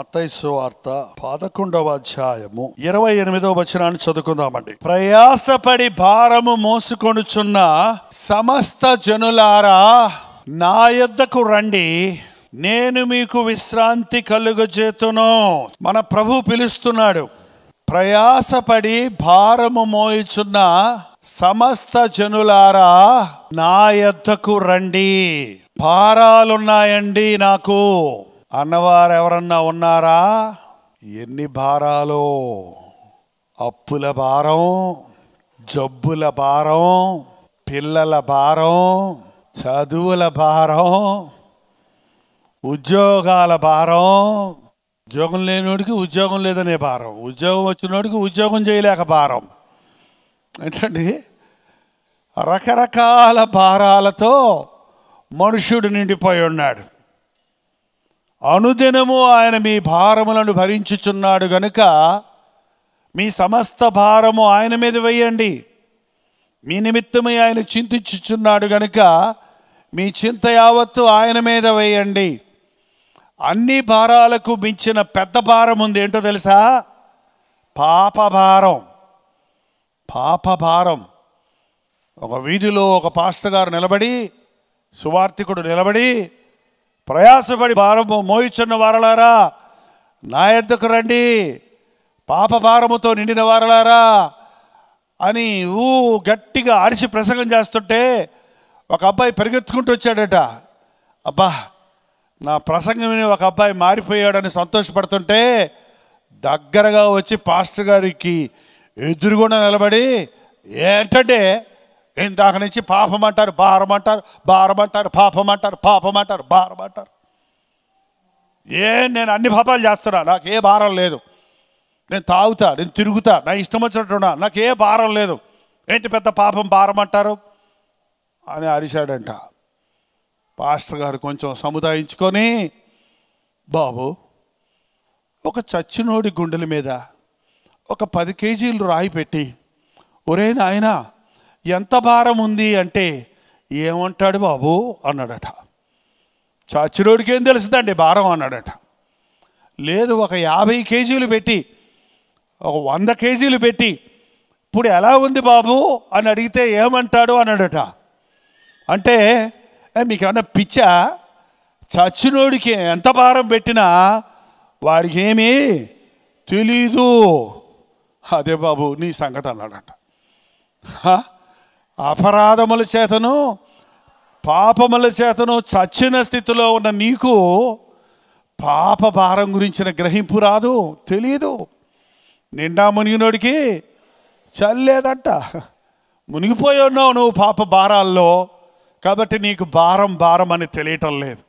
మత్తయి సువార్త 11వ అధ్యాయము 28వ వచనాన్ని చదువుకుందామండి. ప్రయాసపడి భారము మోసుకొనుచున్న సమస్త జనులారా నా యొద్దకు రండి, నేను మీకు విశ్రాంతి కలుగజేతును. మన ప్రభు పిలుస్తున్నాడు. ప్రయాసపడి భారము మోయుచున్న సమస్త జనులారా నా యొద్దకు రండి. భారాలున్నాయండి నాకు అన్నవారు ఎవరన్నా ఉన్నారా? ఎన్ని భారాలు! అప్పుల భారం, జబ్బుల భారం, పిల్లల భారం, చదువుల భారం, ఉద్యోగాల భారం. ఉద్యోగం లేనివాడికి ఉద్యోగం లేదనే భారం, ఉద్యోగం వచ్చినోడికి ఉద్యోగం చేయలేక భారం. ఏంటండి? రకరకాల భారాలతో మనుష్యుడు నిండిపోయి ఉన్నాడు. అనుదినము ఆయన మీ భారములను భరించుచున్నాడు గనుక మీ సమస్త భారము ఆయన మీద వేయండి. మీ నిమిత్తమై ఆయన చింతించుచున్నాడు గనుక మీ చింత యావత్తు ఆయన మీద వేయండి. అన్ని భారాలకు మించిన పెద్ద భారం ఉంది. ఏంటో తెలుసా? పాపభారం. పాపభారం. ఒక వీధిలో ఒక పాస్టర్ గారు నిలబడి, సువార్తికుడు నిలబడి, ప్రయాసపడి భారము మోయిచున్న వారలారా నా యొద్దకు రండి, పాప భారముతో నిండిన వారలారా అని గట్టిగా అరిచి ప్రసంగం చేస్తుంటే ఒక అబ్బాయి పరిగెత్తుకుంటూ వచ్చాడట. అబ్బా, నా ప్రసంగం విని ఒక అబ్బాయి మారిపోయాడని సంతోషపడుతుంటే దగ్గరగా వచ్చి పాస్టర్ గారికి ఎదురుగుండా నిలబడి, ఏంటంటే ఇందాక నుంచి పాపం అంటారు, భారం అంటారు, భారం అంటారు, పాపం అంటారు, పాపం అంటారు, భారం అంటారు. నేను అన్ని పాపాలు చేస్తున్నా, నాకు ఏ భారం లేదు. నేను తాగుతా, నేను తిరుగుతా, నా ఇష్టం వచ్చినట్టున్నా, నాకు ఏ భారం లేదు. ఏంటి పెద్ద పాపం భారం అంటారు అని అరిశాడంట. పాస్టర్ గారు కొంచెం సముదాయించుకొని, బాబు, ఒక చచ్చినోడి గుండెల మీద ఒక 10 కేజీలు రాయి పెట్టి, ఒరే నాయనా ఎంత భారం ఉంది అంటే ఏమంటాడు బాబు అన్నాడట. చచ్చినోడికి ఏం తెలుస్తుందండి భారం అన్నాడట. లేదు, ఒక 50 కేజీలు పెట్టి, ఒక 100 కేజీలు పెట్టి ఇప్పుడు ఎలా ఉంది బాబు అని అడిగితే ఏమంటాడు అన్నాడట. అంటే మీకు అన్న పిచ్చా? చచ్చినోడికి ఎంత భారం పెట్టినా వాడికి ఏమీ తెలీదు. అదే బాబు నీ సంగతి అన్నాడట. అపరాధముల చేతను పాపముల చేతను చచ్చిన స్థితిలో ఉన్న నీకు పాప భారం గురించిన గ్రహింపు రాదు, తెలీదు. నిండా మునిగినోడికి చల్లేదంట. మునిగిపోయి ఉన్నావు నువ్వు పాప భారాల్లో, కాబట్టి నీకు భారం భారం అని తెలియటం లేదు.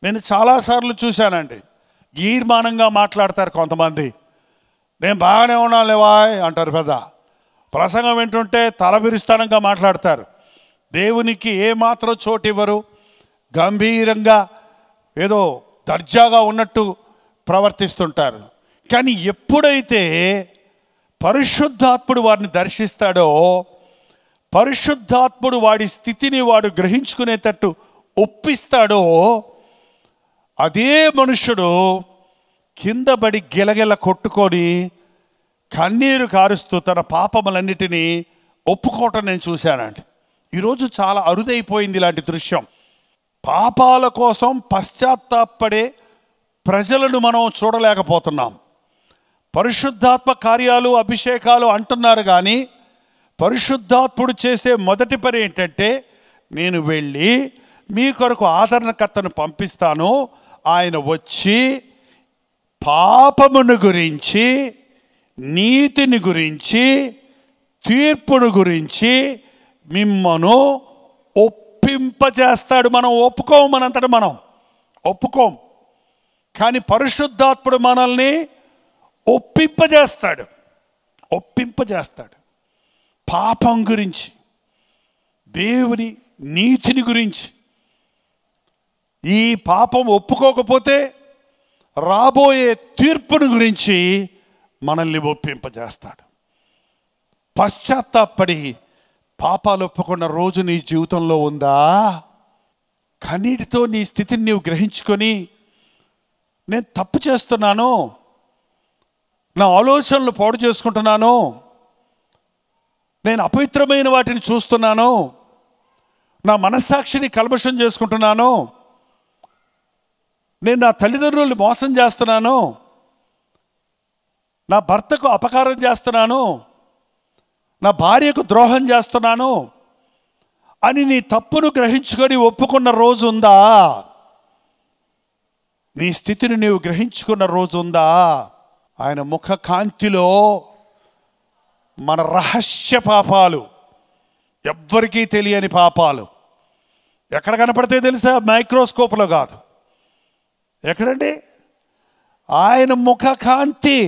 నేను చాలాసార్లు చూశానండి, గీర్మానంగా మాట్లాడతారు కొంతమంది. నేను బాగానే ఉన్నాను లేవా అంటారు. పెద్ద ప్రసంగం వింటుంటే తల విరుస్తానంగా మాట్లాడతారు. దేవునికి ఏమాత్రం చోటు ఇవ్వరు. గంభీరంగా ఏదో దర్జాగా ఉన్నట్టు ప్రవర్తిస్తుంటారు. కానీ ఎప్పుడైతే పరిశుద్ధాత్ముడు వారిని దర్శిస్తాడో, పరిశుద్ధాత్ముడు వాడి స్థితిని వాడు గ్రహించుకునేటట్టు ఒప్పిస్తాడో, అదే మనుష్యుడు కిందబడి గిలగిల కొట్టుకొని కన్నీరు కారుస్తూ తన పాపములన్నిటినీ ఒప్పుకోవటం నేను చూశానండి. ఈరోజు చాలా అరుదైపోయింది ఇలాంటి దృశ్యం. పాపాల కోసం పశ్చాత్తాపడే ప్రజలను మనం చూడలేకపోతున్నాం. పరిశుద్ధాత్మ కార్యాలు, అభిషేకాలు అంటున్నారు కానీ పరిశుద్ధాత్ముడు చేసే మొదటి పని ఏంటంటే, నేను వెళ్ళి మీ కొరకు ఆదరణకర్తను పంపిస్తాను, ఆయన వచ్చి పాపమును గురించి, నీతిని గురించి, తీర్పును గురించి మిమ్మను ఒప్పింపజేస్తాడు. మనం ఒప్పుకోము, మనంతట మనం ఒప్పుకోం. కానీ పరిశుద్ధాత్ముడు మనల్ని ఒప్పింపజేస్తాడు. పాపం గురించి, దేవుని నీతిని గురించి. ఈ పాపం ఒప్పుకోకపోతే రాబోయే తీర్పును గురించి మనల్ని ఒప్పింపజేస్తాడు. పశ్చాత్తాపడి పాపాలు ఒప్పుకున్న రోజు నీ జీవితంలో ఉందా? కన్నీటితో నీ స్థితిని నీవు గ్రహించుకొని నేను తప్పు చేస్తున్నాను, నా ఆలోచనలు పాడు చేసుకుంటున్నాను, నేను అపవిత్రమైన వాటిని చూస్తున్నాను, నా మనస్సాక్షిని కల్మషం చేసుకుంటున్నాను, నేను నా తల్లిదండ్రుల్ని మోసం చేస్తున్నాను, నా భర్తకు అపకారం చేస్తున్నాను, నా భార్యకు ద్రోహం చేస్తున్నాను అని నీ తప్పును గ్రహించుకొని ఒప్పుకున్న రోజు ఉందా? నీ స్థితిని నీవు గ్రహించుకున్న రోజు ఉందా? ఆయన ముఖ కాంతిలో మన రహస్య పాపాలు, ఎవ్వరికీ తెలియని పాపాలు ఎక్కడ కనపడితే తెలుసా? మైక్రోస్కోప్లో కాదు. ఎక్కడండి? ఆయన ముఖ కాంతి.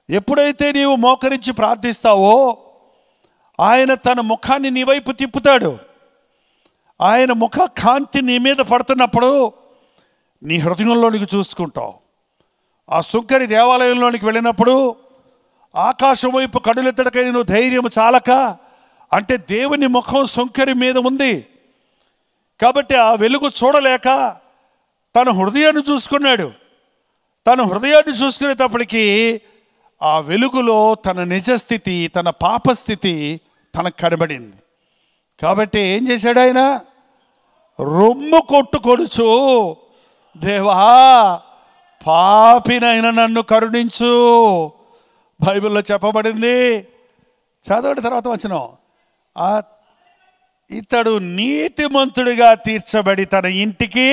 ఎప్పుడైతే నీవు మోకరించి ప్రార్థిస్తావో ఆయన తన ముఖాన్ని నీ వైపు తిప్పుతాడు. ఆయన ముఖ కాంతి నీ మీద పడుతున్నప్పుడు నీ హృదయంలోనికి చూసుకుంటావు. ఆ సుంకరి దేవాలయంలోనికి వెళ్ళినప్పుడు ఆకాశం వైపు కడులెత్తడకై నువ్వు ధైర్యం చాలక, అంటే దేవుని ముఖం సుంకరి మీద ఉంది కాబట్టి ఆ వెలుగు చూడలేక తన హృదయాన్ని చూసుకున్నాడు. తన హృదయాన్ని చూసుకునేటప్పటికీ ఆ వెలుగులో తన నిజస్థితి, తన పాపస్థితి తనకు కనబడింది. కాబట్టి ఏం చేశాడు ఆయన? రొమ్ము కొట్టుకొడుచు, దేవా పాపినైన నన్ను కరుణించు. బైబిల్లో చెప్పబడింది, చదవండి తర్వాత వచనం. ఇతడు నీతిమంతుడిగా తీర్చబడి తన ఇంటికి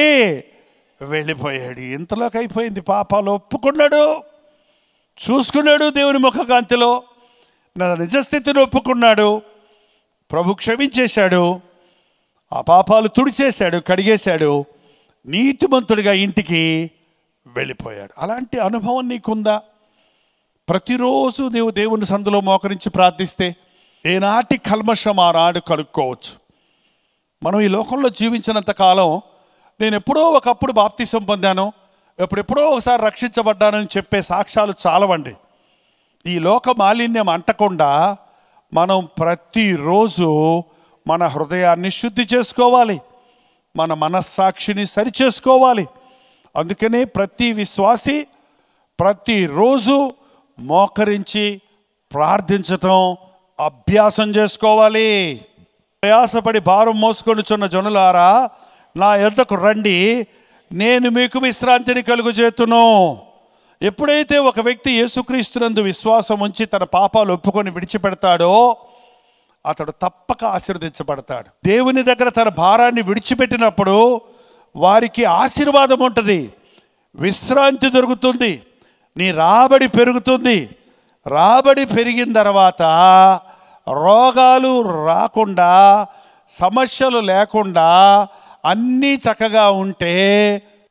వెళ్ళిపోయాడు. ఇంతలోకి అయిపోయింది. పాపాలు ఒప్పుకున్నాడు, చూసుకున్నాడు దేవుని ముఖకాంతిలో, నా నిజస్థితిని ఒప్పుకున్నాడు, ప్రభు క్షమించేశాడు, ఆ పాపాలు తుడిచేశాడు, కడిగేశాడు, నీతిమంతుడిగా ఇంటికి వెళ్ళిపోయాడు. అలాంటి అనుభవం నీకుందా? ప్రతిరోజు నీవు దేవుని సందులో మోకరించి ప్రార్థిస్తే ఏనాటి కల్మషం ఆనాడు కలుక్కోవచ్చు. మనం ఈ లోకంలో జీవించినంత కాలం నేను ఎప్పుడో ఒకప్పుడు బాప్తిసం పొందాను, ఎప్పుడెప్పుడో ఒకసారి రక్షించబడ్డానని చెప్పే సాక్ష్యాలు చాలవండి. ఈ లోక మాలిన్యం అంటకుండా మనం ప్రతిరోజు మన హృదయాన్ని శుద్ధి చేసుకోవాలి, మన మనస్సాక్షిని సరిచేసుకోవాలి. అందుకనే ప్రతి విశ్వాసి ప్రతిరోజు మోకరించి ప్రార్థించటం అభ్యాసం చేసుకోవాలి. ప్రయాసపడి భారం మోసుకొనుచున్న జనులారా నా యొద్దకు రండి, నేను మీకు విశ్రాంతిని కలుగజేతును. ఎప్పుడైతే ఒక వ్యక్తి యేసుక్రీస్తునందు విశ్వాసం ఉంచి తన పాపాలు ఒప్పుకొని విడిచిపెడతాడో అతడు తప్పక ఆశీర్వదించబడతాడు. దేవుని దగ్గర తన భారాన్ని విడిచిపెట్టినప్పుడు వారికి ఆశీర్వాదం ఉంటుంది, విశ్రాంతి దొరుకుతుంది, నీ రాబడి పెరుగుతుంది. రాబడి పెరిగిన తర్వాత రోగాలు రాకుండా, సమస్యలు లేకుండా అన్నీ చక్కగా ఉంటే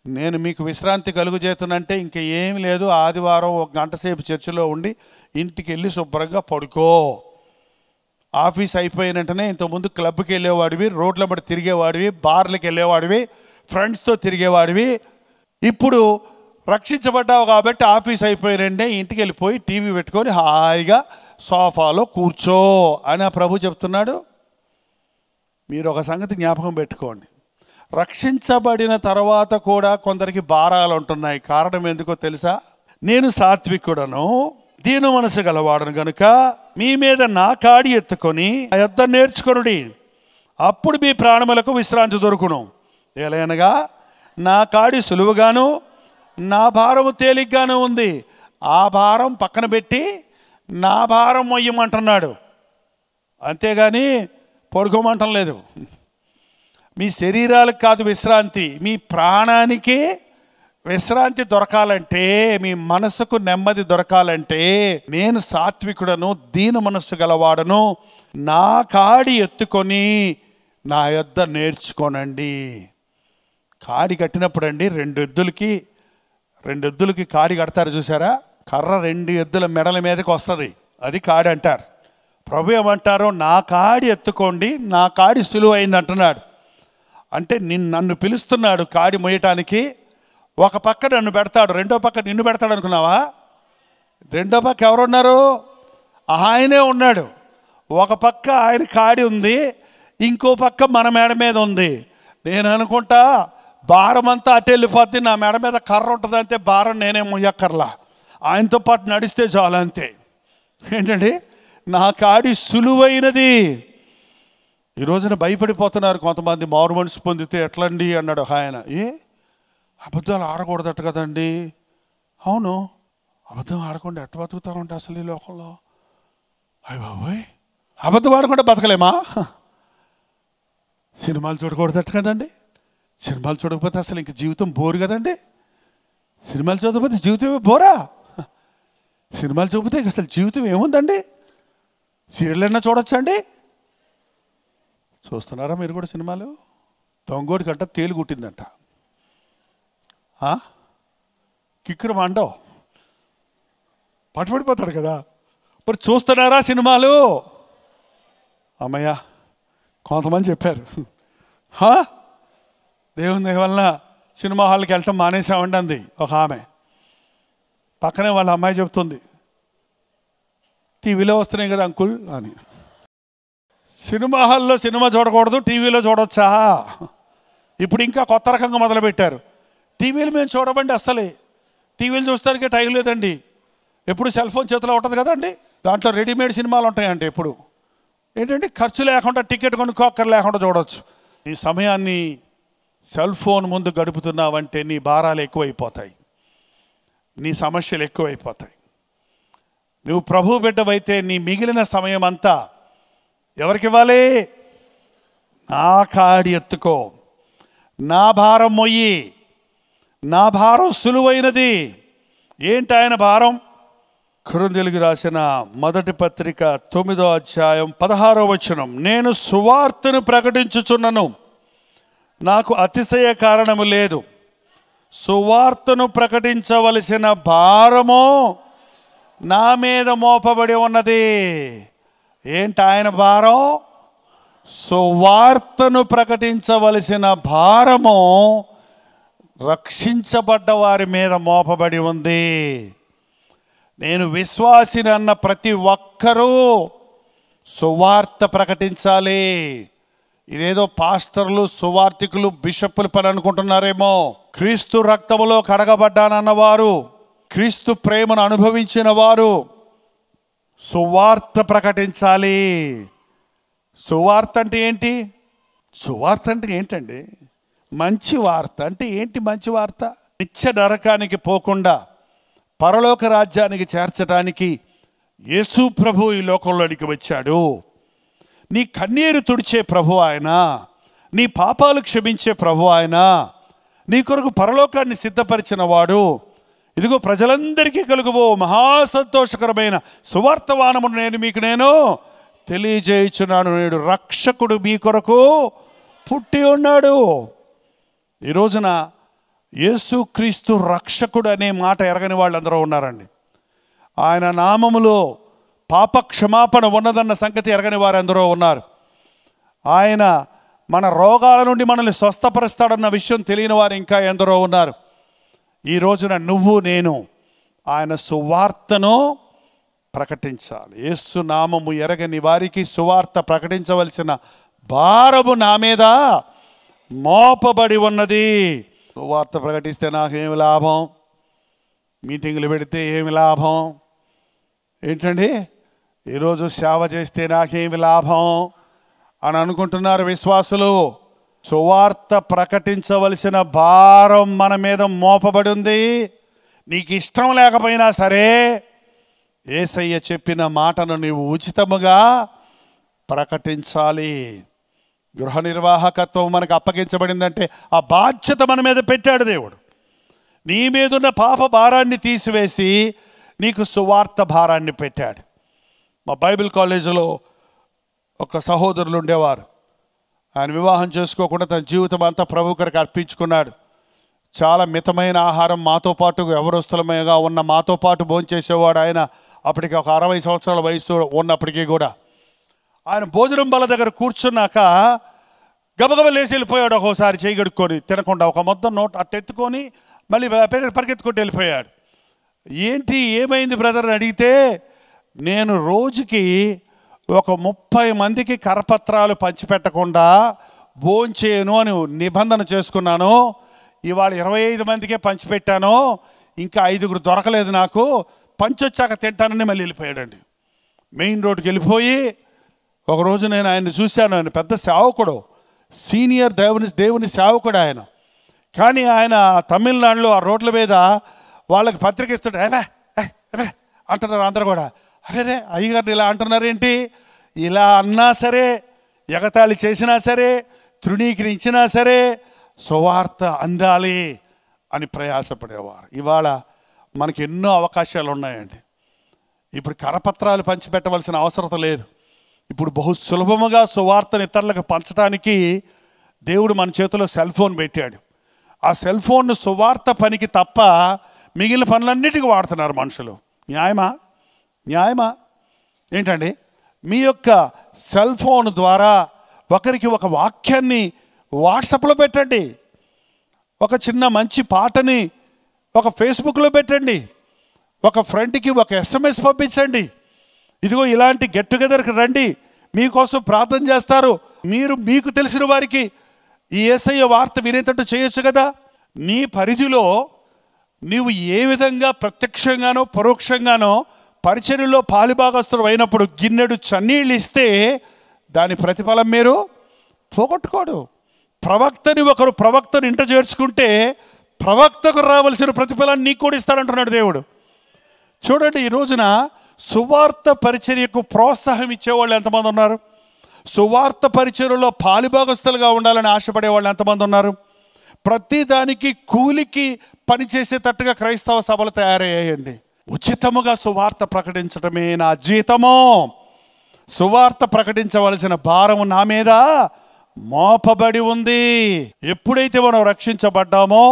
నేను మీకు విశ్రాంతి కలుగజేతునంటే ఇంక ఏం లేదు. ఆదివారం 1 గంట సేపు చర్చిలో ఉండి ఇంటికి వెళ్ళి శుభ్రంగా పడుకో. ఆఫీస్ అయిపోయిన వెంటనే ఇంతకుముందు క్లబ్కి వెళ్ళేవాడివి, రోడ్ల బట్టి తిరిగేవాడివి, బార్లకు వెళ్ళేవాడివి, ఫ్రెండ్స్తో తిరిగేవాడివి. ఇప్పుడు రక్షించబడ్డావు కాబట్టి ఆఫీస్ అయిపోయినండే ఇంటికి వెళ్ళిపోయి టీవీ పెట్టుకొని హాయిగా సోఫాలో కూర్చో అని ఆ ప్రభు చెప్తున్నాడు. మీరు ఒక సంగతి జ్ఞాపకం పెట్టుకోండి, రక్షించబడిన తర్వాత కూడా కొందరికి భారాలు ఉంటున్నాయి. కారణం ఎందుకో తెలుసా? నేను సాత్వికుడను, దీన మనసు గలవాడను గనుక మీ మీద నా కాడి ఎత్తుకొని నా యొద్ద నేర్చుకొనుడి, అప్పుడు మీ ప్రాణములకు విశ్రాంతి దొరుకును. ఏలైనగా నా కాడి సులువుగాను నా భారము తేలిగ్గాను ఉంది. ఆ భారం పక్కన పెట్టి నా భారం మొయ్యమంటున్నాడు, అంతేగాని పడుకోమంటం లేదు. మీ శరీరాలకు కాదు విశ్రాంతి, మీ ప్రాణానికి విశ్రాంతి దొరకాలంటే, మీ మనసుకు నెమ్మది దొరకాలంటే నేను సాత్వికుడను, దీన మనస్సు గలవాడను, నా కాడి ఎత్తుకొని నా యొద్ద నేర్చుకోనండి. కాడి కట్టినప్పుడు అండి 2 ఎద్దులకి కాడి కడతారు చూసారా? కర్ర 2 ఎద్దుల మెడల మీదకి వస్తుంది, అది కాడి అంటారు. ప్రభు ఏమంటారు? నా కాడి ఎత్తుకోండి, నా కాడి సులువైంది అంటున్నాడు. అంటే నన్ను పిలుస్తున్నాడు కాడి మోయటానికి. ఒక పక్క నన్ను పెడతాడు, రెండో పక్క నిన్ను పెడతాడు అనుకున్నావా? రెండో పక్క ఎవరున్నారు? ఆయనే ఉన్నాడు. ఒక పక్క ఆయన కాడి ఉంది, ఇంకో పక్క మన మేడ మీద ఉంది. నేను అనుకుంటా భారం అంతా అటు వెళ్ళిపోద్ది, నా మెడ మీద కర్ర ఉంటుంది అంతే, భారం నేనే మొయ్యక్కర్లా, ఆయనతో పాటు నడిస్తే చాలు అంతే. ఏంటండి, నా కాడి సులువైనది. ఈ రోజున భయపడిపోతున్నారు కొంతమంది, మారు మనసు పొందితే ఎట్లండి అన్నాడు ఆయన. అబద్ధాలు ఆడకూడదట కదండి. అవును, అబద్ధం ఆడకుండా ఎట్ట బతుకుతామంటే అసలు ఈ లోకంలో? అయ్య బాబోయ్, అబద్ధం ఆడకుండా బతకలేమా? సినిమాలు చూడకూడదట కదండి. సినిమాలు చూడకపోతే అసలు ఇంక జీవితం బోరు కదండి. సినిమాలు చూడకపోతే జీవితమే బోరా? సినిమాలు చూపితే ఇంక అసలు జీవితం ఏముందండి? సీరియల్ అయినా చూడొచ్చండి. చూస్తున్నారా మీరు కూడా సినిమాలు? దొంగోడి కంట తేలు కుట్టిందంట, కిక్కురు మండవు, పట్టుబడిపోతాడు కదా. మరి చూస్తున్నారా సినిమాలు? అమ్మయ్య, కొంతమంది చెప్పారు. దేవుని వలన సినిమా హాల్కి వెళ్ళటం మానేసామండి అంది ఒక ఆమె. పక్కనే వాళ్ళ అమ్మాయి చెప్తుంది, టీవీలో వస్తున్నాయి కదా అంకుల్ అని. సినిమా హాల్లో సినిమా చూడకూడదు, టీవీలో చూడొచ్చా? ఇప్పుడు ఇంకా కొత్త రకంగా మొదలుపెట్టారు. టీవీలు మేము చూడమండి, అస్సలే టీవీలు చూస్తానికే టైం లేదండి. ఎప్పుడు సెల్ ఫోన్ చేతిలో ఉంటుంది కదండి, దాంట్లో రెడీమేడ్ సినిమాలు ఉంటాయంటే ఎప్పుడు. ఏంటంటే ఖర్చు లేకుండా, టికెట్ కొనుక్కోక్కర్ లేకుండా చూడవచ్చు. ఈ సమయాన్ని సెల్ ఫోన్ ముందు గడుపుతున్నావంటే నీ భారాలు ఎక్కువైపోతాయి, నీ సమస్యలు ఎక్కువైపోతాయి. నువ్వు ప్రభు బిడ్డవైతే నీ మిగిలిన సమయం అంతా ఎవరికి ఇవ్వాలి? నా కాడి ఎత్తుకో, నా భారం మొయ్యి, నా భారం సులువైనది. ఏంటి ఆయన భారం? కొరింథీయులకు రాసిన మొదటి పత్రిక 9వ అధ్యాయం 16వ వచనం, నేను సువార్తను ప్రకటించుచున్నను, నాకు అతిశయ కారణము లేదు. సువార్తను ప్రకటించవలసిన భారము నా మీద మోపబడి ఉన్నది. ఏంటి ఆయన భారం? సువార్తను ప్రకటించవలసిన భారము రక్షించబడ్డ వారి మీద మోపబడి ఉంది. నేను విశ్వాసిని అన్న ప్రతి ఒక్కరూ సువార్త ప్రకటించాలి. ఇదేదో పాస్టర్లు, సువార్తికులు, బిషప్పులు పని అనుకుంటున్నారేమో. క్రీస్తు రక్తములో కడగబడ్డానన్నవారు, క్రీస్తు ప్రేమను అనుభవించిన వారు సువార్త ప్రకటించాలి. సువార్త అంటే ఏంటి? సువార్త అంటే ఏంటండి? మంచి వార్త అంటే ఏంటి? మంచి వార్త నిత్య నరకానికి పోకుండా పరలోక రాజ్యానికి చేర్చడానికి యేసు ప్రభు ఈ లోకంలోనికి వచ్చాడు. నీ కన్నీరు తుడిచే ప్రభు ఆయన, నీ పాపాలు క్షమించే ప్రభు ఆయన, నీ కొరకు పరలోకాన్ని సిద్ధపరిచిన వాడు. ఇదిగో ప్రజలందరికీ కలుగుబో మహాసంతోషకరమైన సువార్తవానమును నేను తెలియజేయుచున్నాను. నేడు రక్షకుడు మీ కొరకు పుట్టి ఉన్నాడు. ఈ రోజున యేసుక్రీస్తు రక్షకుడు అనే మాట ఎరగని వాళ్ళందరూ ఉన్నారండి. ఆయన నామములో పాప క్షమాపణ ఉన్నదన్న సంగతి ఎరగని వారందరూ ఉన్నారు. ఆయన మన రోగాల నుండి మనల్ని స్వస్థపరుస్తాడన్న విషయం తెలియని వారు ఇంకా ఎందరో ఉన్నారు. ఈ రోజున నువ్వు నేను ఆయన సువార్తను ప్రకటించాలి. యేసు నామము ఎరగని వారికి సువార్త ప్రకటించవలసిన భారము నా మీద మోపబడి ఉన్నది. సువార్త ప్రకటిస్తే నాకేమి లాభం? మీటింగులు పెడితే ఏమి లాభం? ఏంటండి, ఈరోజు సేవ చేస్తే నాకేమి లాభం అని అనుకుంటున్నారు విశ్వాసులు. సువార్త ప్రకటించవలసిన భారం మన మీద మోపబడి ఉంది. నీకు ఇష్టం లేకపోయినా సరే యేసయ్య చెప్పిన మాటను నీవు ఉచితముగా ప్రకటించాలి. గృహ నిర్వాహకత్వం మనకు అప్పగించబడిందంటే ఆ బాధ్యత మన మీద పెట్టాడు దేవుడు. నీ మీదున్న పాప భారాన్ని తీసివేసి నీకు సువార్త భారాన్ని పెట్టాడు. మా బైబిల్ కాలేజీలో ఒక సహోదరులు ఉండేవారు. ఆయన వివాహం చేసుకోకుండా తన జీవితం అంతా ప్రభు కొరకు అర్పించుకున్నాడు. చాలా మితమైన ఆహారం మాతో పాటు ఎవరొస్తులమేగా ఉన్న మాతో పాటు భోంచేసేవాడు. ఆయన అప్పటికి ఒక 60 సంవత్సరాల వయసు ఉన్నప్పటికీ కూడా ఆయన భోజనం బల్ల దగ్గర కూర్చున్నాక గబగబ లేచి వెళ్ళిపోయాడు. ఒక్కోసారి చేయి కడుక్కొని తినకుండా ఒక మొత్తం నోట్ అట్టెత్తుకొని మళ్ళీ పరిగెత్తుకుంటూ వెళ్ళిపోయాడు. ఏంటి ఏమైంది బ్రదర్ అని అడిగితే, నేను రోజుకి ఒక 30 మందికి కరపత్రాలు పంచిపెట్టకుండా భోంచేయను అని నిబంధన చేసుకున్నాను. ఇవాళ 25 మందికే పంచిపెట్టాను, ఇంకా 5గురు దొరకలేదు, నాకు పంచొచ్చాక తింటానని మళ్ళీ వెళ్ళిపోయాడండి. మెయిన్ రోడ్డుకి వెళ్ళిపోయి ఒకరోజు నేను ఆయన్ని చూశాను. ఆయన పెద్ద సేవకుడు, సీనియర్ దేవుని సేవకుడు ఆయన. కానీ ఆయన తమిళనాడులో ఆ రోడ్ల మీద వాళ్ళకి పత్రిక ఇస్తాడు. ఏవే అంటున్నారు అందరూ కూడా. అరే అయ్యగారిని ఇలా అంటున్నారేంటి? ఇలా అన్నా సరే, ఎగతాళి చేసినా సరే, తృణీకరించినా సరే సువార్త అందాలి అని ప్రయాసపడేవారు. ఇవాళ మనకి ఎన్నో అవకాశాలు ఉన్నాయండి. ఇప్పుడు కరపత్రాలు పంచిపెట్టవలసిన అవసరం లేదు. ఇప్పుడు బహు సులభముగా సువార్తను ఇతరులకు పంచడానికి దేవుడు మన చేతిలో సెల్ ఫోన్ పెట్టాడు. ఆ సెల్ ఫోన్ను సువార్త పనికి తప్ప మిగిలిన పనులన్నిటికీ వాడుతున్నారు మనుషులు. న్యాయమా ఏంటండి? మీ యొక్క సెల్ ఫోన్ ద్వారా ఒకరికి ఒక వాక్యాన్ని వాట్సాప్లో పెట్టండి, ఒక చిన్న మంచి పాటని ఒక ఫేస్బుక్లో పెట్టండి, ఒక ఫ్రెండ్కి ఒక SMS పంపించండి. ఇదిగో ఇలాంటి గెట్ టుగెదర్కి రండి, మీకోసం ప్రార్థన చేస్తారు. మీకు తెలిసిన వారికి ఈ యేసయ్య వార్త వినేటట్టు చేయొచ్చు కదా. నీ పరిధిలో నీవు ఏ విధంగా ప్రత్యక్షంగానో పరోక్షంగానో పరిచర్యలో పాలిభాగస్తులు అయినప్పుడు గిన్నెడు చన్నీళ్ళు ఇస్తే దాని ప్రతిఫలం మీరు పోగొట్టుకోడు. ప్రవక్తను ఇంట చేర్చుకుంటే ప్రవక్తకు రావాల్సిన ప్రతిఫలాన్ని నీకు కూడా ఇస్తాడంటున్నాడు దేవుడు. చూడండి, ఈ రోజున సువార్త పరిచర్యకు ప్రోత్సాహం ఇచ్చేవాళ్ళు ఎంతమంది ఉన్నారు? సువార్త పరిచర్యలో పాలిభాగస్తులుగా ఉండాలని ఆశపడే వాళ్ళు ఎంతమంది ఉన్నారు? ప్రతిదానికి కూలికి పనిచేసేటట్టుగా క్రైస్తవ సభలు తయారయ్యాయండి. ఉచితముగా సువార్త ప్రకటించడమే నా జీతము, సువార్త ప్రకటించవలసిన భారము నా మీద మోపబడి ఉంది. ఎప్పుడైతే మనం రక్షించబడ్డామో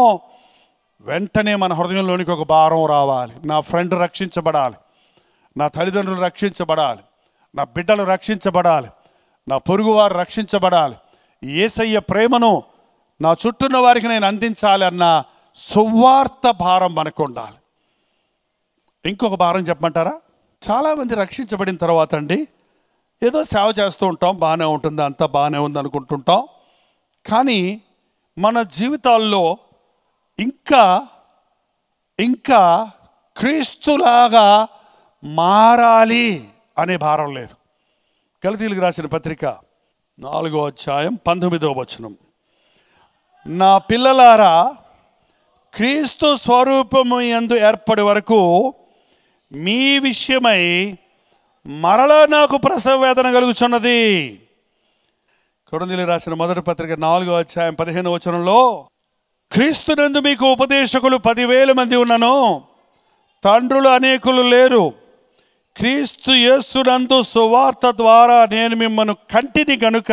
వెంటనే మన హృదయంలోనికి ఒక భారం రావాలి. నా ఫ్రెండ్ రక్షించబడాలి, నా తల్లిదండ్రులు రక్షించబడాలి, నా బిడ్డలు రక్షించబడాలి, నా పొరుగువారు రక్షించబడాలి, యేసయ్య ప్రేమను నా చుట్టూన్న వారికి నేను అందించాలి అన్న సువార్త భారం మనకు ఉండాలి. ఇంకొక భారం చెప్పమంటారా? చాలామంది రక్షించబడిన తర్వాత అండి ఏదో సేవ చేస్తూ ఉంటాం, బాగానే ఉంటుంది, అంతా బాగానే ఉంది అనుకుంటుంటాం. కానీ మన జీవితాల్లో ఇంకా క్రీస్తులాగా మారాలి అనే భారం లేదు. గలతీయులకు రాసిన పత్రిక 4వ అధ్యాయం 19వ వచనం, నా పిల్లలారా, క్రీస్తు స్వరూపము యందు ఏర్పడే వరకు మీ విషయమై మరలా నాకు ప్రసవ వేదన కలుగుచున్నది. కొరింథీయులకు రాసిన మొదటి పత్రిక 4వ అధ్యాయం 15వ వచనంలో, క్రీస్తునందు మీకు ఉపదేశకులు 10,000 మంది ఉన్నను, తండ్రులు అనేకులు లేరు. క్రీస్తు యేసునందు సువార్త ద్వారా నేను మిమ్మల్ని కంటిని కనుక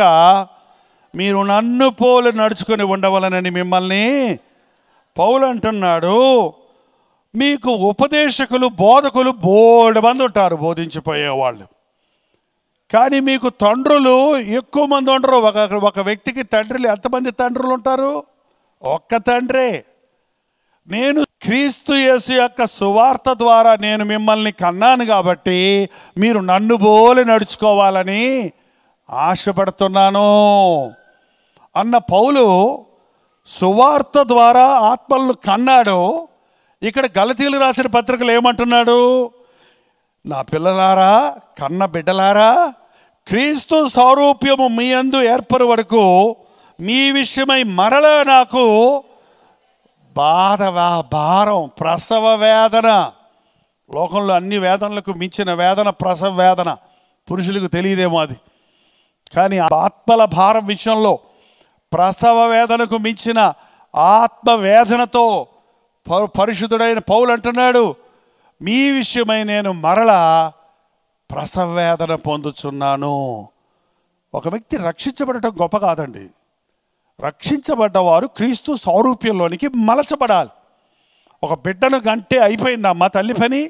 మీరు నన్ను పోలి నడుచుకొని ఉండవలనని మిమ్మల్ని పౌలు అంటున్నాడు. మీకు ఉపదేశకులు, బోధకులు బోల్డ్ మంది ఉంటారు, బోధించిపోయేవాళ్ళు. కానీ మీకు తండ్రులు ఎక్కువ మంది ఉండరు. ఒక వ్యక్తికి తండ్రులు ఎంతమంది తండ్రులు ఉంటారు? ఒక్క తండ్రే. నేను క్రీస్తు యేసు యొక్క సువార్త ద్వారా నేను మిమ్మల్ని కన్నాను కాబట్టి మీరు నన్ను పోలి నడుచుకోవాలని ఆశపడుతున్నాను అన్న పౌలు సువార్త ద్వారా ఆత్మలను కన్నాడు. ఇక్కడ గలతీయులకు రాసిన పత్రికలు ఏమంటున్నాడు? నా పిల్లలారా, కన్న బిడ్డలారా, క్రీస్తు సారూప్యము మీ యందు ఏర్పరు వరకు మీ విషయమై మరలా నాకు భారం, ప్రసవ వేదన. లోకంలో అన్ని వేదనలకు మించిన వేదన ప్రసవ వేదన. పురుషులకు తెలియదేమో అది, కానీ ఆత్మల భారం విషయంలో ప్రసవ వేదనకు మించిన ఆత్మవేదనతో పరిశుద్ధుడైన పౌలు అంటున్నాడు, మీ విషయమై నేను మరలా ప్రసవ వేదన పొందుచున్నాను. ఒక వ్యక్తి రక్షించబడటం గొప్ప కాదండి. రక్షించబడ్డవారు క్రీస్తు సారూప్యంలోనికి మలచబడాలి. ఒక బిడ్డను గంటే అయిపోయిందమ్మా తల్లి పని?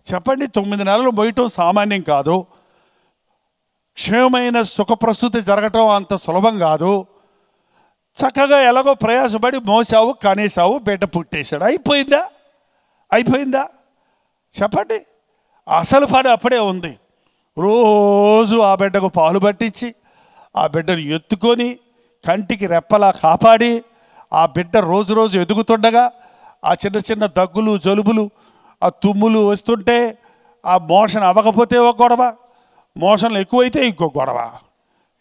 చెప్పండి, 9 నెలలు మోయటం సామాన్యం కాదు. క్షేమమైన సుఖప్రసూతి జరగటం అంత సులభం కాదు. చక్కగా ఎలాగో ప్రయాసపడి మోసావు, కనేసావు, బిడ్డ పుట్టేశాడు. అయిపోయిందా? చెప్పండి. అసలు పని అప్పుడే ఉంది. రోజు ఆ బిడ్డకు పాలు పట్టించి, ఆ బిడ్డను ఎత్తుకొని కంటికి రెప్పలా కాపాడి, ఆ బిడ్డ రోజు రోజు ఎదుగుతుండగా ఆ చిన్న చిన్న దగ్గులు జలుబులు ఆ తుమ్ములు వస్తుంటే ఆ మోషన్ అవ్వకపోతే ఒక గొడవ, మోషన్లు ఎక్కువైతే ఇంకో గొడవ.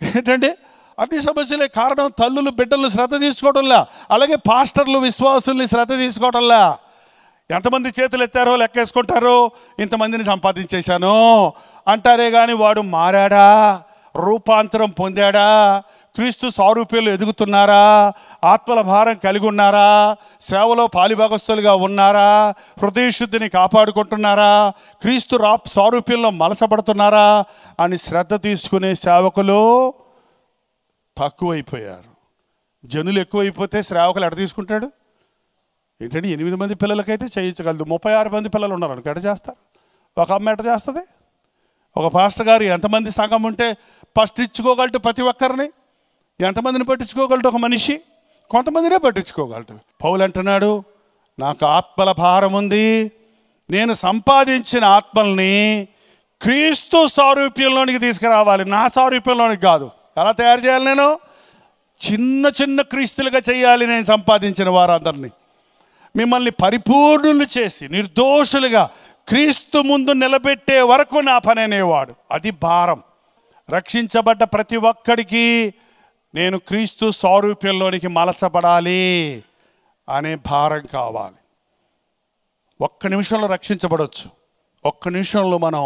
ఏంటంటే అన్ని సమస్యలే కారణం తల్లులు బిడ్డలను శ్రద్ధ తీసుకోవడంలా, అలాగే పాస్టర్లు విశ్వాసుల్ని శ్రద్ధ తీసుకోవడంలా. ఎంతమంది చేతులు ఎత్తారో లెక్కేసుకుంటారో, ఇంతమందిని సంపాదించేశాను అంటారే కానీ వాడు మారాడా, రూపాంతరం పొందాడా, క్రీస్తు సారూప్యంలో ఎదుగుతున్నారా, ఆత్మల భారం కలిగి ఉన్నారా, సేవలో పాలిభాగస్తులుగా ఉన్నారా, హృదయ శుద్ధిని కాపాడుకుంటున్నారా, క్రీస్తు సారూప్యంలో మలసపడుతున్నారా అని శ్రద్ధ తీసుకునే సేవకులు తక్కువైపోయారు. జనులు ఎక్కువైపోతే సేవకులు ఎడ తీసుకుంటాడు? ఏంటంటే 8 మంది పిల్లలకైతే చేయించగలదు, 36 మంది పిల్లలు ఉన్నారు అనుకో ఎట చేస్తారు? ఒక అమ్మ ఎట చేస్తుంది? ఒక పాస్టర్ గారు ఎంతమంది సంఘం ఉంటే ఫస్ట్ ఇచ్చుకోగలటు ప్రతి ఒక్కరిని? ఎంతమందిని పట్టించుకోగలడు ఒక మనిషి? కొంతమందినే పట్టించుకోగలడు. పౌలు అంటున్నాడు, నాకు ఆత్మల భారం ఉంది, నేను సంపాదించిన ఆత్మల్ని క్రీస్తు సారూప్యంలోనికి తీసుకురావాలి, నా సారూప్యంలోనికి కాదు. ఎలా తయారు చేయాలి? నేను చిన్న చిన్న క్రీస్తులుగా చేయాలి. నేను సంపాదించిన వారందరినీ మిమ్మల్ని పరిపూర్ణులు చేసి నిర్దోషులుగా క్రీస్తు ముందు నిలబెట్టే వరకు నా పని అనేవాడు. అది భారం. రక్షించబడ్డ ప్రతి ఒక్కడికి నేను క్రీస్తు సారూప్యంలోనికి మలచబడాలి అనే భారం కావాలి. ఒక్క నిమిషంలో రక్షించబడవచ్చు, ఒక్క నిమిషంలో మనం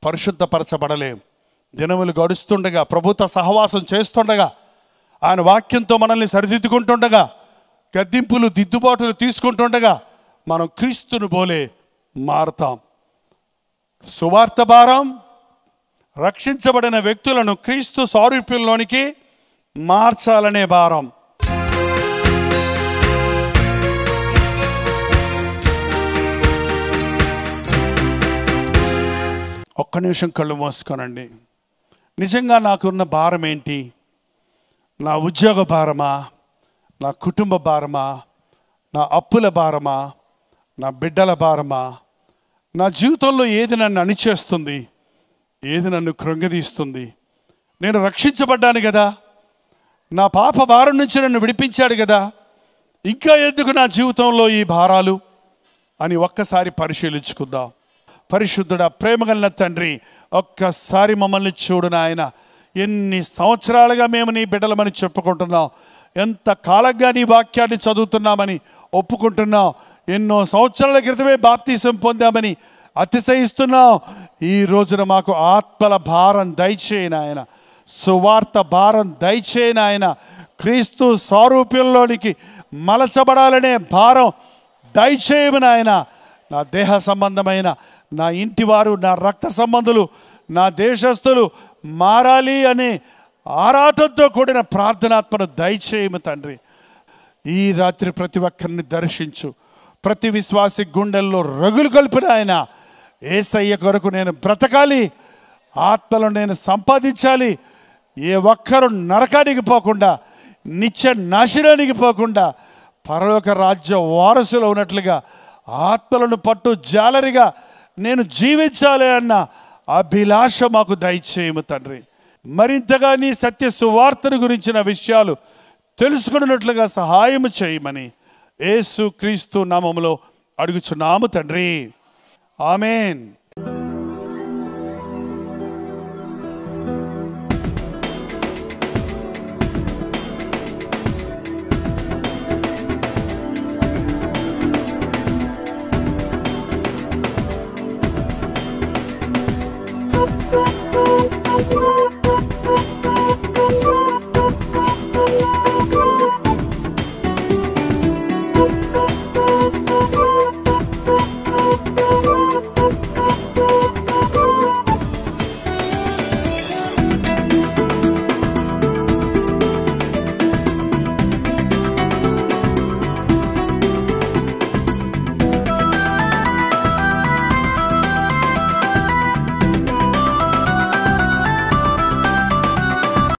పరిశుద్ధపరచబడలేం. దినములు గడుస్తుండగా, ప్రభుత్వ సహవాసం చేస్తుండగా, ఆయన వాక్యంతో మనల్ని సరిదిద్దుకుంటుండగా, గద్దింపులు దిద్దుబాటులు తీసుకుంటుండగా మనం క్రీస్తును పోలే మారుతాం. సువార్త భారం రక్షించబడిన వ్యక్తులను క్రీస్తు సారూప్యంలోనికి మార్చాలనే భారం. ఒక్క నిమిషం కళ్ళు మూసుకోనండి. నిజంగా నాకున్న భారం ఏంటి? నా ఉద్యోగ భారమా, నా కుటుంబ భారమా, నా అప్పుల భారమా, నా బిడ్డల భారమా? నా జీవితంలో ఏది నన్ను అణిచేస్తుంది, ఏది నన్ను కృంగదీస్తుంది? నేను రక్షించబడ్డాను కదా, నా పాప భారం నుంచి నన్ను విడిపించాడు కదా, ఇంకా ఎందుకు నా జీవితంలో ఈ భారాలు అని ఒక్కసారి పరిశీలించుకుందాం. పరిశుద్ధుడా, ప్రేమగల తండ్రి, ఒక్కసారి మమ్మల్ని చూడు నాయన. ఎన్ని సంవత్సరాలుగా మేము నీ బిడ్డలమని చెప్పుకుంటున్నాం, ఎంత కాలంగా నీ వాక్యాన్ని చదువుతున్నామని ఒప్పుకుంటున్నాం, ఎన్నో సంవత్సరాల క్రితమే బాప్తీసం పొందామని అతిశయిస్తున్నాం. ఈ రోజున మాకు ఆత్మల భారం దయచేయి నాయన, సువార్త భారం దయచేయి నాయన, క్రీస్తు సారూప్యంలోనికి మలచబడాలనే భారం దయచేయము నాయన. నా దేహ సంబంధమైన, నా ఇంటివారు, నా రక్త సంబంధులు, నా దేశస్థులు మారాలి అనే ఆరాటంతో కూడిన ప్రార్థనాత్మను దయచేయము తండ్రి. ఈ రాత్రి ప్రతి ఒక్కరిని దర్శించు, ప్రతి విశ్వాసి గుండెల్లో రగులు కలిపిన ఆయన యేసయ్య కొరకు నేను బ్రతకాలి, ఆత్మలను నేను సంపాదించాలి, ఏ ఒక్కరు నరకానికి పోకుండా, నిత్య నాశనానికి పోకుండా పరలోక రాజ్య వారసులు ఉన్నట్లుగా ఆత్మలను పట్టు జాలరిగా నేను జీవించాలి అన్న అభిలాష మాకు దయచేయము తండ్రి. మరింతగా నీ సత్య సువార్తను గురించిన విషయాలు తెలుసుకున్నట్లుగా సహాయము చేయమని యేసు క్రీస్తు నామములో అడుగుచున్నాము తండ్రి. ఆమేన్.